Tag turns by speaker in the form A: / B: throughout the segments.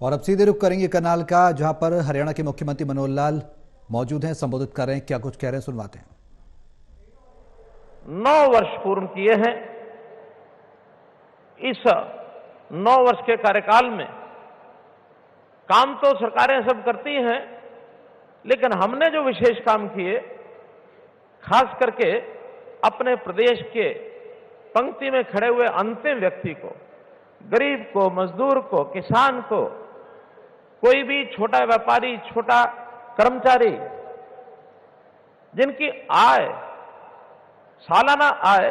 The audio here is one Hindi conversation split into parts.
A: और अब सीधे रुख करेंगे करनाल का, जहां पर हरियाणा के मुख्यमंत्री मनोहर लाल मौजूद हैं, संबोधित कर रहे हैं। क्या कुछ कह रहे हैं, सुनवाते हैं।
B: 9 वर्ष पूर्ण किए हैं। इस 9 वर्ष के कार्यकाल में काम तो सरकारें सब करती हैं, लेकिन हमने जो विशेष काम किए, खास करके अपने प्रदेश के पंक्ति में खड़े हुए अंतिम व्यक्ति को, गरीब को, मजदूर को, किसान को, कोई भी छोटा व्यापारी, छोटा कर्मचारी जिनकी आय, सालाना आय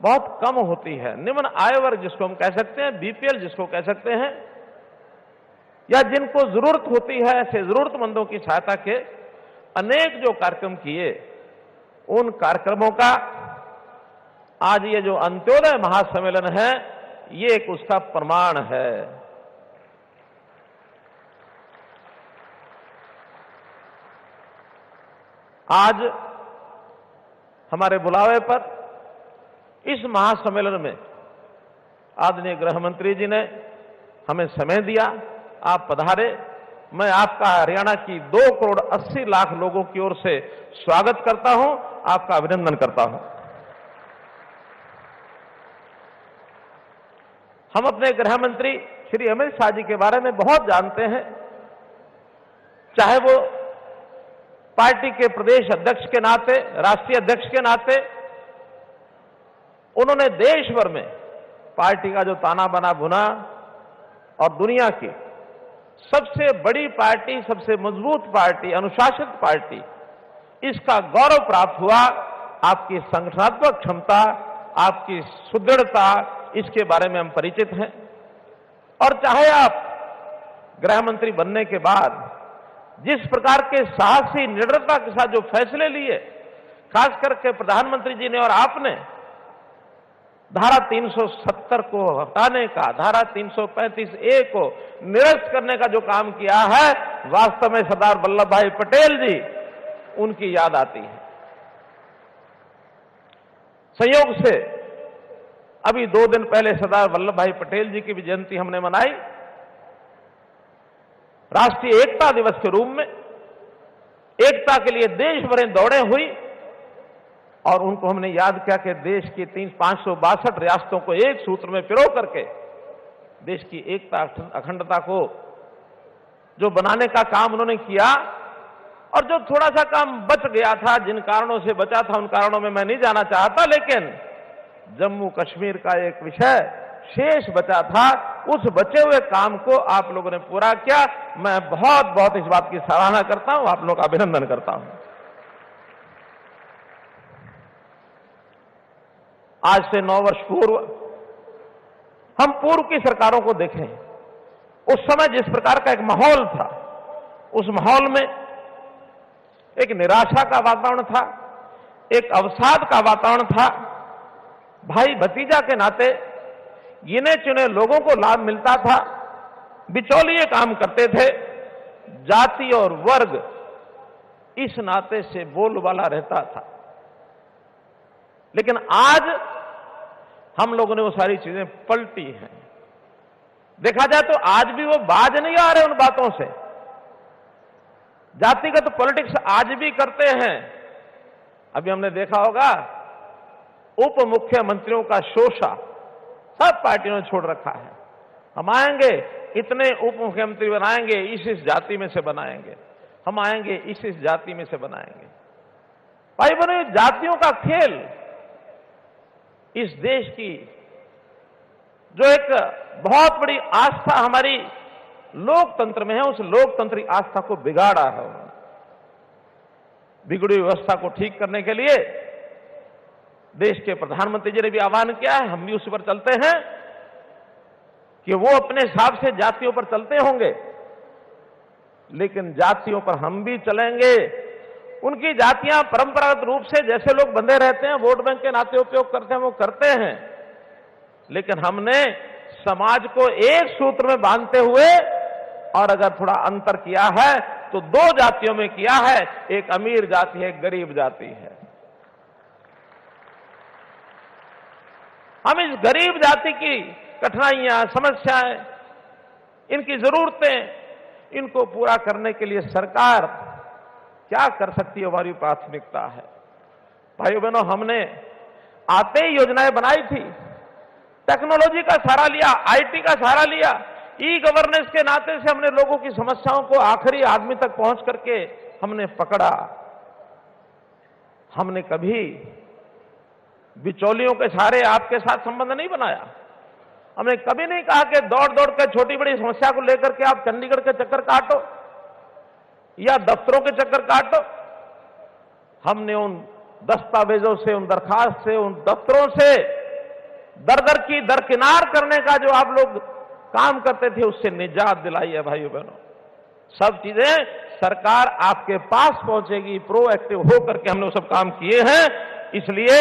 B: बहुत कम होती है, निम्न आय वर्ग जिसको हम कह सकते हैं, बीपीएल जिसको कह सकते हैं, या जिनको जरूरत होती है, ऐसे जरूरतमंदों की सहायता के अनेक जो कार्यक्रम किए, उन कार्यक्रमों का आज ये जो अंत्योदय महासम्मेलन है, ये एक उसका प्रमाण है। आज हमारे बुलावे पर इस महासम्मेलन में आदरणीय गृह मंत्री जी ने हमें समय दिया, आप पधारे। मैं आपका हरियाणा की 2 करोड़ 80 लाख लोगों की ओर से स्वागत करता हूं, आपका अभिनंदन करता हूं। हम अपने गृह मंत्री श्री अमित शाह जी के बारे में बहुत जानते हैं, चाहे वो पार्टी के प्रदेश अध्यक्ष के नाते, राष्ट्रीय अध्यक्ष के नाते, उन्होंने देश भर में पार्टी का जो ताना बाना बुना और दुनिया की सबसे बड़ी पार्टी, सबसे मजबूत पार्टी, अनुशासित पार्टी, इसका गौरव प्राप्त हुआ। आपकी संगठनात्मक क्षमता, आपकी सुदृढ़ता, इसके बारे में हम परिचित हैं। और चाहे आप गृह मंत्री बनने के बाद जिस प्रकार के साहसी निडरता के साथ जो फैसले लिए, खास करके प्रधानमंत्री जी ने और आपने धारा 370 को हटाने का, धारा 335A को निरस्त करने का जो काम किया है, वास्तव में सरदार वल्लभ भाई पटेल जी, उनकी याद आती है। संयोग से अभी 2 दिन पहले सरदार वल्लभ भाई पटेल जी की भी जयंती हमने मनाई। राष्ट्रीय एकता दिवस के रूप में एकता के लिए देश भर में दौड़ें हुई और उनको हमने याद किया कि देश की 562 रियासतों को एक सूत्र में पिरो करके देश की एकता, अखंडता को जो बनाने का काम उन्होंने किया। और जो थोड़ा सा काम बच गया था, जिन कारणों से बचा था, उन कारणों में मैं नहीं जाना चाहता, लेकिन जम्मू कश्मीर का एक विषय शेष बचा था, उस बचे हुए काम को आप लोगों ने पूरा किया। मैं बहुत बहुत इस बात की सराहना करता हूं, आप लोगों का अभिनंदन करता हूं। आज से 9 वर्ष पूर्व हम पूर्व की सरकारों को देखें, उस समय जिस प्रकार का एक माहौल था, उस माहौल में एक निराशा का वातावरण था, एक अवसाद का वातावरण था। भाई भतीजा के नाते गिने चुने लोगों को लाभ मिलता था, बिचौलिए काम करते थे, जाति और वर्ग इस नाते से बोलबाला रहता था। लेकिन आज हम लोगों ने वो सारी चीजें पलटी हैं। देखा जाए तो आज भी वो बाज नहीं आ रहे उन बातों से। जातिगत पॉलिटिक्स आज भी करते हैं। अभी हमने देखा होगा उप मुख्यमंत्रियों का शोषा सब पार्टियों ने छोड़ रखा है। हम आएंगे, इतने उप मुख्यमंत्री बनाएंगे, इस जाति में से बनाएंगे, हम आएंगे, इस जाति में से बनाएंगे। भाई बहनों, जातियों का खेल इस देश की जो एक बहुत बड़ी आस्था हमारी लोकतंत्र में है, उस लोकतंत्री आस्था को बिगाड़ा है उन्होंने। बिगड़ी व्यवस्था को ठीक करने के लिए देश के प्रधानमंत्री जी ने भी आह्वान किया है, हम भी उसी पर चलते हैं कि वो अपने हिसाब से जातियों पर चलते होंगे, लेकिन जातियों पर हम भी चलेंगे। उनकी जातियां परंपरागत रूप से जैसे लोग बंधे रहते हैं, वोट बैंक के नाते उपयोग करते हैं, वो करते हैं, लेकिन हमने समाज को एक सूत्र में बांधते हुए और अगर थोड़ा अंतर किया है तो 2 जातियों में किया है, एक अमीर जाति है, एक गरीब जाति है। हम इस गरीब जाति की कठिनाइयां, समस्याएं, इनकी जरूरतें, इनको पूरा करने के लिए सरकार क्या कर सकती है, हमारी प्राथमिकता है। भाइयों बहनों, हमने आते ही योजनाएं बनाई थी, टेक्नोलॉजी का सहारा लिया, आईटी का सहारा लिया, ई गवर्नेंस के नाते से हमने लोगों की समस्याओं को आखिरी आदमी तक पहुंच करके हमने पकड़ा। हमने कभी बिचौलियों के सहारे आपके साथ संबंध नहीं बनाया। हमने कभी नहीं कहा कि दौड़ दौड़ कर छोटी बड़ी समस्या को लेकर के आप चंडीगढ़ के चक्कर काटो या दफ्तरों के चक्कर काटो। हमने उन दस्तावेजों से, उन दरखास्त से, उन दफ्तरों से दर दर की दरकिनार करने का जो आप लोग काम करते थे, उससे निजात दिलाई है। भाइयों बहनों, सब चीजें सरकार आपके पास पहुंचेगी, प्रोएक्टिव होकर के हमने वो सब काम किए हैं। इसलिए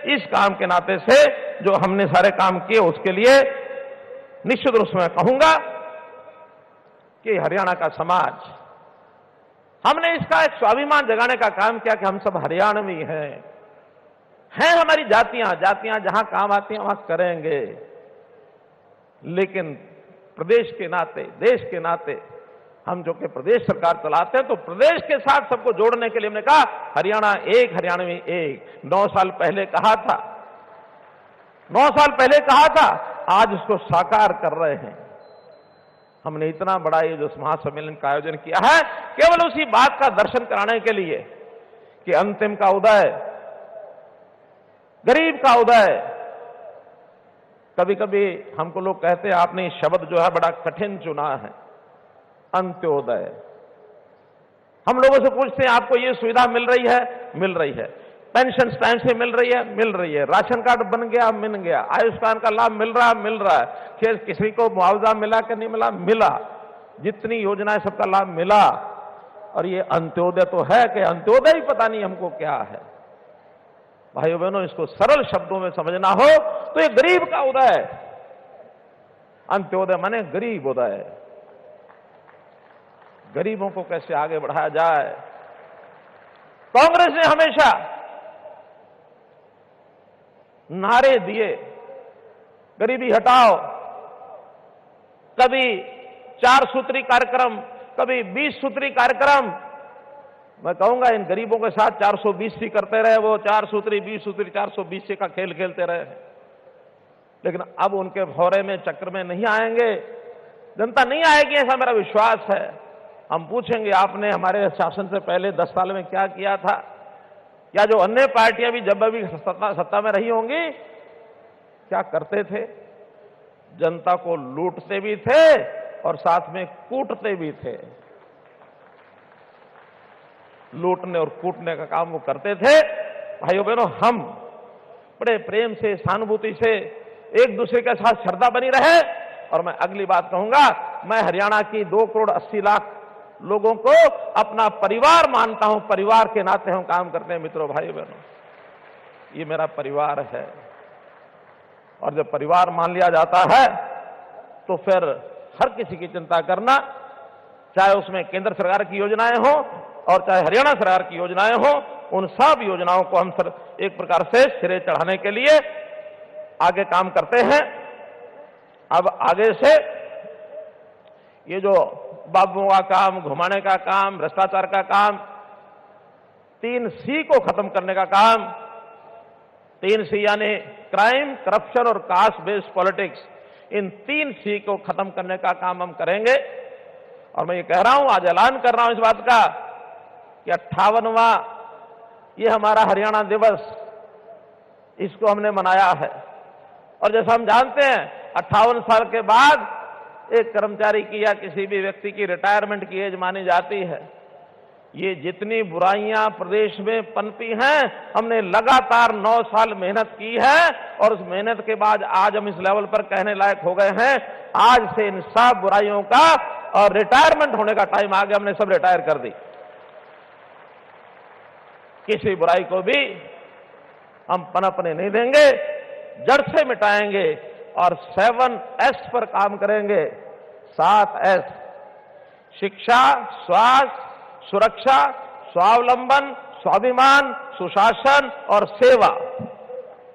B: इस काम के नाते से जो हमने सारे काम किए, उसके लिए निश्चित रूप से मैं कहूंगा कि हरियाणा का समाज, हमने इसका एक स्वाभिमान जगाने का काम किया कि हम सब हरियाणवी हैं हमारी जातियां जहां काम आती हैं वहां करेंगे, लेकिन प्रदेश के नाते, देश के नाते, हम जो कि प्रदेश सरकार चलाते हैं, तो प्रदेश के साथ सबको जोड़ने के लिए हमने कहा हरियाणा एक, हरियाणवी एक। 9 साल पहले कहा था, 9 साल पहले कहा था, आज उसको साकार कर रहे हैं। हमने इतना बड़ा ये जो महासम्मेलन का आयोजन किया है, केवल उसी बात का दर्शन कराने के लिए कि अंतिम का उदय, गरीब का उदय। कभी कभी हमको लोग कहते हैं आपने शब्द जो है बड़ा कठिन चुना है, अंत्योदय। हम लोगों से पूछते हैं आपको ये सुविधा मिल रही है? मिल रही है। पेंशन टाइम से मिल रही है? मिल रही है। राशन कार्ड बन गया? मिल गया। आयुष्मान का लाभ मिल रहा है? मिल रहा है। फिर किसी को मुआवजा मिला कि नहीं मिला? मिला। जितनी योजनाएं सबका लाभ मिला। और ये अंत्योदय तो है कि अंत्योदय ही पता नहीं हमको क्या है। भाइयों बहनों, इसको सरल शब्दों में समझना हो तो ये गरीब का उदय, अंत्योदय माने गरीब उदय। गरीबों को कैसे आगे बढ़ाया जाए। कांग्रेस ने हमेशा नारे दिए, गरीबी हटाओ, कभी 4 सूत्री कार्यक्रम, कभी 20 सूत्री कार्यक्रम। मैं कहूंगा इन गरीबों के साथ 420 करते रहे, वो 4 सूत्री 20 सूत्री 420 का खेल खेलते रहे। लेकिन अब उनके भौरे में, चक्र में नहीं आएंगे, जनता नहीं आएगी, ऐसा मेरा विश्वास है। हम पूछेंगे आपने हमारे शासन से पहले 10 साल में क्या किया था, या जो अन्य पार्टियां भी जब भी सत्ता में रही होंगी क्या करते थे। जनता को लूटते भी थे और साथ में कूटते भी थे। लूटने और कूटने का काम वो करते थे। भाइयों बहनों, हम बड़े प्रेम से, सहानुभूति से एक दूसरे के साथ श्रद्धा बनी रहे। और मैं अगली बात कहूंगा, मैं हरियाणा की 2 करोड़ 80 लाख लोगों को अपना परिवार मानता हूं। परिवार के नाते हम काम करते हैं। मित्रों, भाइयों बहनों, ये मेरा परिवार है। और जब परिवार मान लिया जाता है तो फिर हर किसी की चिंता करना, चाहे उसमें केंद्र सरकार की योजनाएं हो और चाहे हरियाणा सरकार की योजनाएं हो, उन सब योजनाओं को हम एक प्रकार से सिरे चढ़ाने के लिए आगे काम करते हैं। अब आगे से ये जो बाबुओं का काम, घुमाने का काम, भ्रष्टाचार का काम, 3 C को खत्म करने का काम, 3 C यानी क्राइम, करप्शन और कास्ट बेस्ड पॉलिटिक्स, इन 3 C को खत्म करने का काम हम करेंगे। और मैं ये कह रहा हूं, आज ऐलान कर रहा हूं इस बात का कि 58वां ये हमारा हरियाणा दिवस, इसको हमने मनाया है। और जैसा हम जानते हैं 58 साल के बाद एक कर्मचारी की या किसी भी व्यक्ति की रिटायरमेंट की एज मानी जाती है। ये जितनी बुराइयां प्रदेश में पनपी हैं, हमने लगातार 9 साल मेहनत की है और उस मेहनत के बाद आज हम इस लेवल पर कहने लायक हो गए हैं। आज से इन सब बुराइयों का और रिटायरमेंट होने का टाइम आ गया। हमने सब रिटायर कर दी। किसी बुराई को भी हम पनपने नहीं देंगे, जड़ से मिटाएंगे और 7S पर काम करेंगे। 7S, शिक्षा, स्वास्थ्य, सुरक्षा, स्वावलंबन, स्वाभिमान, सुशासन और सेवा।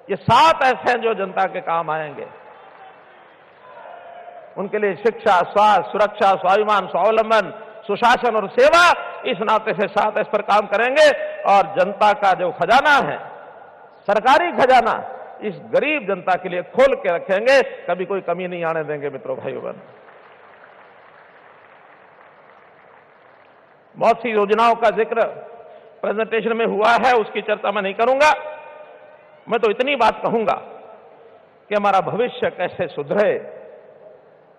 B: ये 7S हैं जो जनता के काम आएंगे। उनके लिए शिक्षा, स्वास्थ्य, सुरक्षा, स्वाभिमान, स्वावलंबन, सुशासन और सेवा, इस नाते से साथ इस पर काम करेंगे। और जनता का जो खजाना है, सरकारी खजाना, इस गरीब जनता के लिए खोल के रखेंगे, कभी कोई कमी नहीं आने देंगे। मित्रों, भाइयों, बहनों, बहुत सी योजनाओं का जिक्र प्रेजेंटेशन में हुआ है, उसकी चर्चा मैं नहीं करूंगा। मैं तो इतनी बात कहूंगा कि हमारा भविष्य कैसे सुधरे,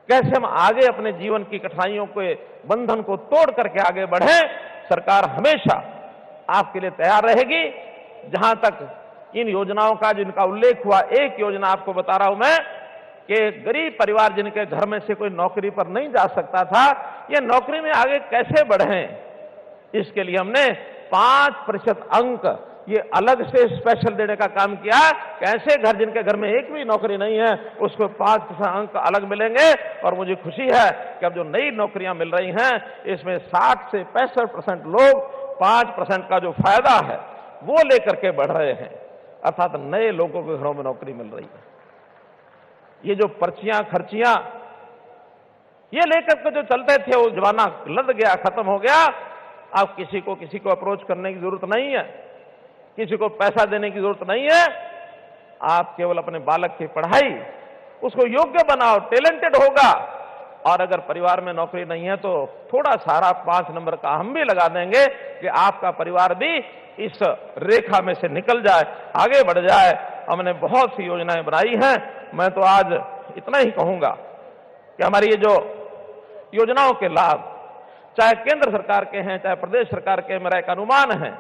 B: कैसे हम आगे अपने जीवन की कठिनाइयों के बंधन को तोड़ करके आगे बढ़े। सरकार हमेशा आपके लिए तैयार रहेगी। जहां तक इन योजनाओं का जिनका उल्लेख हुआ, एक योजना आपको बता रहा हूं मैं कि गरीब परिवार जिनके घर में से कोई नौकरी पर नहीं जा सकता था, ये नौकरी में आगे कैसे बढ़ें, इसके लिए हमने 5% अंक ये अलग से स्पेशल देने का काम किया। कैसे घर जिनके घर में एक भी नौकरी नहीं है, उसको 5% अंक अलग मिलेंगे। और मुझे खुशी है कि अब जो नई नौकरियां मिल रही हैं, इसमें 60 से 65% लोग 5% का जो फायदा है वो लेकर के बढ़ रहे हैं, अर्थात नए लोगों के घरों में नौकरी मिल रही है। ये जो पर्चियां खर्चियां ये लेकर के जो चलते थे, वो जमाना लद गया, खत्म हो गया। अब किसी को अप्रोच करने की जरूरत नहीं है, किसी को पैसा देने की जरूरत नहीं है। आप केवल अपने बालक की पढ़ाई, उसको योग्य बनाओ, टैलेंटेड होगा। और अगर परिवार में नौकरी नहीं है तो थोड़ा सारा 5 नंबर का हम भी लगा देंगे कि आपका परिवार भी इस रेखा में से निकल जाए, आगे बढ़ जाए। हमने बहुत सी योजनाएं बनाई हैं। मैं तो आज इतना ही कहूंगा कि हमारी ये जो योजनाओं के लाभ, चाहे केंद्र सरकार के हैं, चाहे प्रदेश सरकार के, मेरा एक अनुमान है,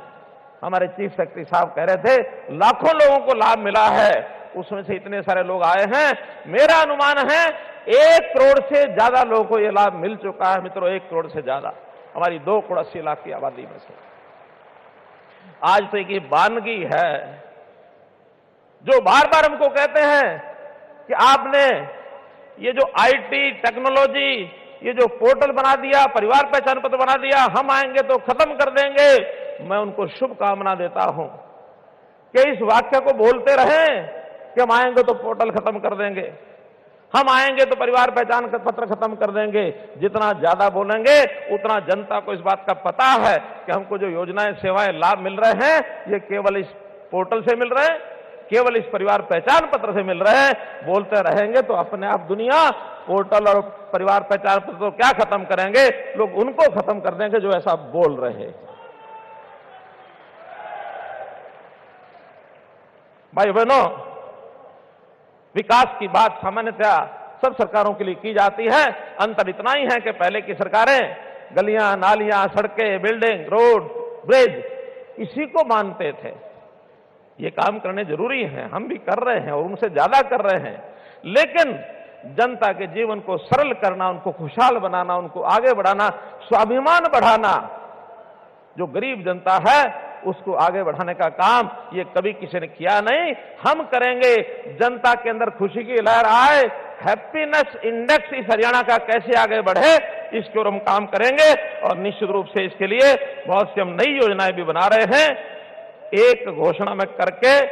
B: हमारे चीफ सेक्रेटरी साहब कह रहे थे लाखों लोगों को लाभ मिला है, उसमें से इतने सारे लोग आए हैं। मेरा अनुमान है 1 करोड़ से ज्यादा लोगों को यह लाभ मिल चुका है। मित्रों, 1 करोड़ से ज्यादा हमारी 2 करोड़ 80 लाख की आबादी में से। आज तो एक वानगी है जो बार बार हमको कहते हैं कि आपने ये जो आईटी टेक्नोलॉजी, ये जो पोर्टल बना दिया, परिवार पहचान पत्र बना दिया, हम आएंगे तो खत्म कर देंगे। मैं उनको शुभकामना देता हूं कि इस वाक्य को बोलते रहें कि हम आएंगे तो पोर्टल खत्म कर देंगे, हम आएंगे तो परिवार पहचान पत्र खत्म कर देंगे। जितना ज्यादा बोलेंगे उतना जनता को इस बात का पता है कि हमको जो योजनाएं, सेवाएं, लाभ मिल रहे हैं, ये केवल इस पोर्टल से मिल रहे हैं, केवल इस परिवार पहचान पत्र से मिल रहे हैं। बोलते रहेंगे तो अपने आप दुनिया पोर्टल और परिवार पहचान पत्र तो क्या खत्म करेंगे, लोग उनको खत्म कर देंगे जो ऐसा बोल रहे हैं। भाई बहनों, विकास की बात सामान्यतया सब सरकारों के लिए की जाती है। अंतर इतना ही है कि पहले की सरकारें गलियां, नालियां, सड़कें, बिल्डिंग, रोड, ब्रिज, इसी को मानते थे। ये काम करने जरूरी है, हम भी कर रहे हैं और उनसे ज्यादा कर रहे हैं। लेकिन जनता के जीवन को सरल करना, उनको खुशहाल बनाना, उनको आगे बढ़ाना, स्वाभिमान बढ़ाना, जो गरीब जनता है उसको आगे बढ़ाने का काम ये कभी किसी ने किया नहीं, हम करेंगे। जनता के अंदर खुशी की लहर आए, हैप्पीनेस इंडेक्स इस हरियाणा का कैसे आगे बढ़े, इसके ओर हम काम करेंगे। और निश्चित रूप से इसके लिए बहुत सी हम नई योजनाएं भी बना रहे हैं। एक घोषणा में करके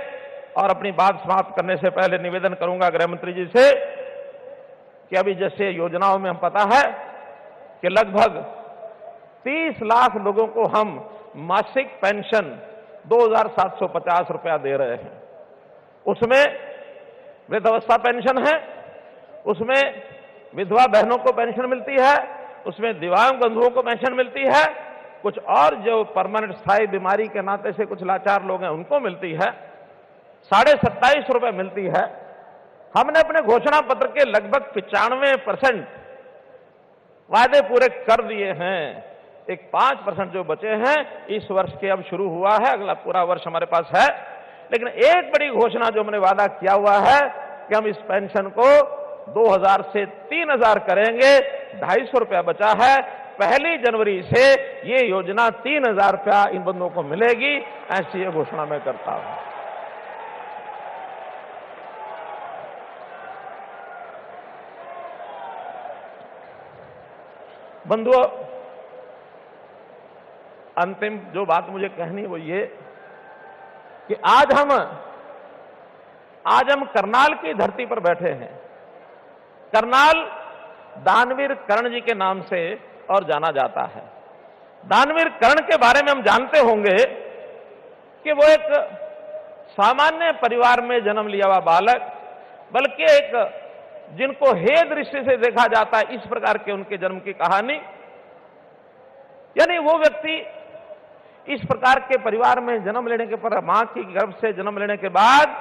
B: और अपनी बात समाप्त करने से पहले निवेदन करूंगा गृह मंत्री जी से कि अभी जैसे योजनाओं में हम पता है कि लगभग 30 लाख लोगों को हम मासिक पेंशन 2,750 रुपया दे रहे हैं। उसमें वृद्धावस्था पेंशन है, उसमें विधवा बहनों को पेंशन मिलती है, उसमें दिव्यांग बंधुओं को पेंशन मिलती है, कुछ और जो परमानेंट स्थायी बीमारी के नाते से कुछ लाचार लोग हैं उनको मिलती है, 27.5 रुपए मिलती है। हमने अपने घोषणा पत्र के लगभग 95% वायदे पूरे कर दिए हैं। एक 5% जो बचे हैं इस वर्ष के अब शुरू हुआ है, अगला पूरा वर्ष हमारे पास है। लेकिन एक बड़ी घोषणा जो हमने वादा किया हुआ है कि हम इस पेंशन को 2,000 से 3,000 करेंगे। 250 रुपया बचा है। 1 जनवरी से ये योजना 3,000 रुपया इन बंदों को मिलेगी, ऐसी ये घोषणा मैं करता हूं। बंधुओं, अंतिम जो बात मुझे कहनी है वो ये कि आज हम करनाल की धरती पर बैठे हैं। करनाल दानवीर कर्ण जी के नाम से और जाना जाता है। दानवीर कर्ण के बारे में हम जानते होंगे कि वो एक सामान्य परिवार में जन्म लिया हुआ बालक, बल्कि एक जिनको हे दृष्टि से देखा जाता है, इस प्रकार के उनके जन्म की कहानी। यानी वो व्यक्ति इस प्रकार के परिवार में जन्म लेने के पर, मां की गर्भ से जन्म लेने के बाद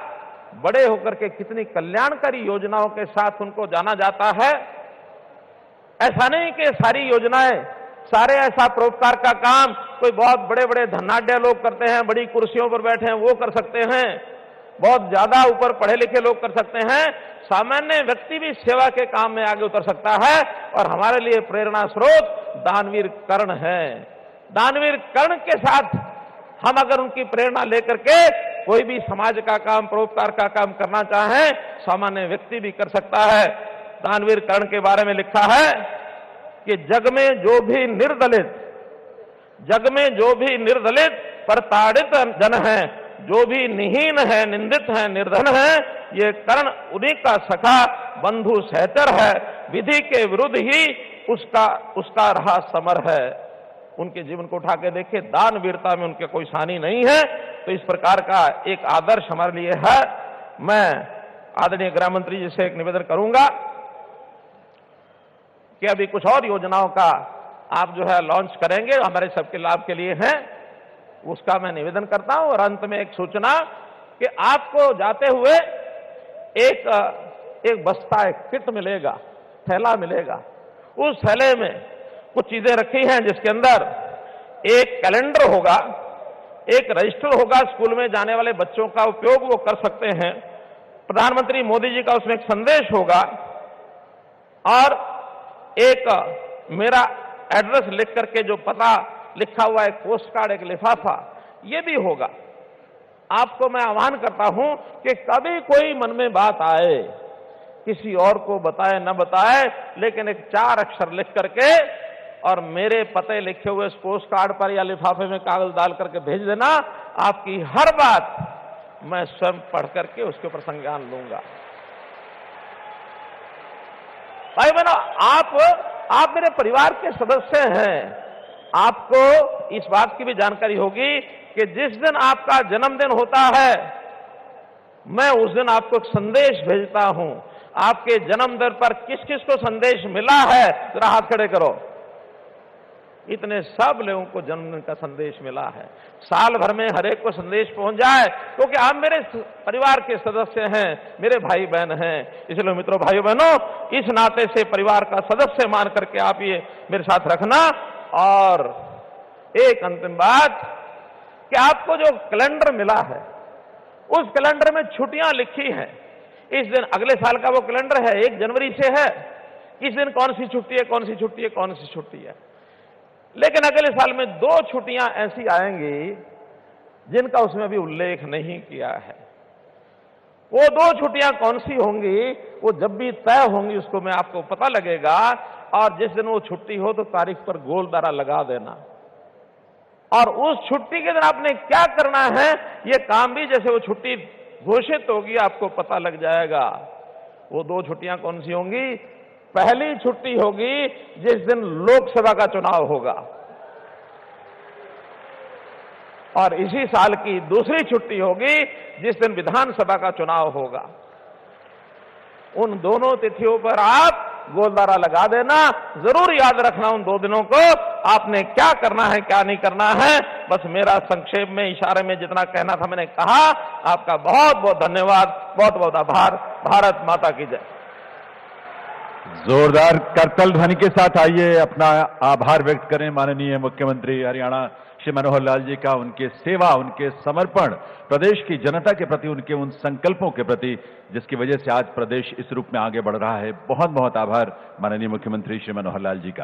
B: बड़े होकर के कितनी कल्याणकारी योजनाओं के साथ उनको जाना जाता है। ऐसा नहीं कि सारी योजनाएं, सारे ऐसा परोपकार का काम कोई बहुत बड़े बड़े धनाढ्य लोग करते हैं, बड़ी कुर्सियों पर बैठे हैं वो कर सकते हैं, बहुत ज्यादा ऊपर पढ़े लिखे लोग कर सकते हैं। सामान्य व्यक्ति भी सेवा के काम में आगे उतर सकता है। और हमारे लिए प्रेरणा स्रोत दानवीर कर्ण है। दानवीर कर्ण के साथ हम अगर उनकी प्रेरणा लेकर के कोई भी समाज का काम, परोपकार का काम करना चाहें, सामान्य व्यक्ति भी कर सकता है। दानवीर कर्ण के बारे में लिखा है कि जग में जो भी निर्दलित प्रताड़ित जन है, जो भी निहीन है, निंदित है, निर्धन है, ये कर्ण उन्हीं का सखा बंधु सहचर है। विधि के विरुद्ध ही उसका रहा समर है। उनके जीवन को उठा के देखे, दान वीरता में उनके कोई सानी नहीं है। तो इस प्रकार का एक आदर्श हमारे लिए है। मैं आदरणीय गृह मंत्री जी से एक निवेदन करूंगा कि अभी कुछ और योजनाओं का आप जो है लॉन्च करेंगे, हमारे सबके लाभ के लिए हैं, उसका मैं निवेदन करता हूं। और अंत में एक सूचना कि आपको जाते हुए एक बस्ता, एक किट मिलेगा, थैला मिलेगा। उस थैले में कुछ चीजें रखी हैं जिसके अंदर एक कैलेंडर होगा, एक रजिस्टर होगा, स्कूल में जाने वाले बच्चों का उपयोग वो कर सकते हैं। प्रधानमंत्री मोदी जी का उसमें एक संदेश होगा और एक मेरा एड्रेस लिख करके जो पता लिखा हुआ है, पोस्ट कार्ड, एक लिफाफा, ये भी होगा। आपको मैं आह्वान करता हूं कि कभी कोई मन में बात आए, किसी और को बताए न बताए, लेकिन एक 4 अक्षर लिख करके और मेरे पते लिखे हुए इस पोस्ट कार्ड पर या लिफाफे में कागज डाल करके भेज देना। आपकी हर बात मैं स्वयं पढ़ करके उसके ऊपर संज्ञान लूंगा। भाई बहनों, आप मेरे परिवार के सदस्य हैं। आपको इस बात की भी जानकारी होगी कि जिस दिन आपका जन्मदिन होता है, मैं उस दिन आपको एक संदेश भेजता हूं। आपके जन्मदिन पर किस किस को संदेश मिला है, जरा हाथ खड़े करो। इतने सब लोगों को जन्मदिन का संदेश मिला है। साल भर में हर एक को संदेश पहुंच जाए, क्योंकि आप मेरे परिवार के सदस्य हैं, मेरे भाई बहन हैं। इसलिए मित्रों, भाइयों बहनों, इस नाते से परिवार का सदस्य मान करके आप ये मेरे साथ रखना। और एक अंतिम बात कि आपको जो कैलेंडर मिला है, उस कैलेंडर में छुट्टियां लिखी हैं। इस दिन अगले साल का वो कैलेंडर है, 1 जनवरी से है, इस दिन कौन सी छुट्टी है, कौन सी छुट्टी है, कौन सी छुट्टी है। लेकिन अगले साल में 2 छुट्टियां ऐसी आएंगी जिनका उसमें अभी उल्लेख नहीं किया है। वो 2 छुट्टियां कौन सी होंगी, वो जब भी तय होंगी उसको मैं आपको पता लगेगा। और जिस दिन वो छुट्टी हो तो तारीख पर गोल दारा लगा देना। और उस छुट्टी के दिन आपने क्या करना है, ये काम भी जैसे वो छुट्टी घोषित होगी आपको पता लग जाएगा। वो 2 छुट्टियां कौन सी होंगी? पहली छुट्टी होगी जिस दिन लोकसभा का चुनाव होगा, और इसी साल की दूसरी छुट्टी होगी जिस दिन विधानसभा का चुनाव होगा। उन दोनों तिथियों पर आप गोलदारा लगा देना। जरूर याद रखना उन 2 दिनों को आपने क्या करना है, क्या नहीं करना है। बस मेरा संक्षेप में, इशारे में जितना कहना था मैंने कहा। आपका बहुत बहुत धन्यवाद, बहुत बहुत आभार। भारत माता की जय।
C: जोरदार करतल ध्वनि के साथ आइए अपना आभार व्यक्त करें माननीय मुख्यमंत्री हरियाणा श्री मनोहर लाल जी का, उनके सेवा, उनके समर्पण, प्रदेश की जनता के प्रति उनके उन संकल्पों के प्रति जिसकी वजह से आज प्रदेश इस रूप में आगे बढ़ रहा है। बहुत बहुत आभार माननीय मुख्यमंत्री श्री मनोहर लाल जी का।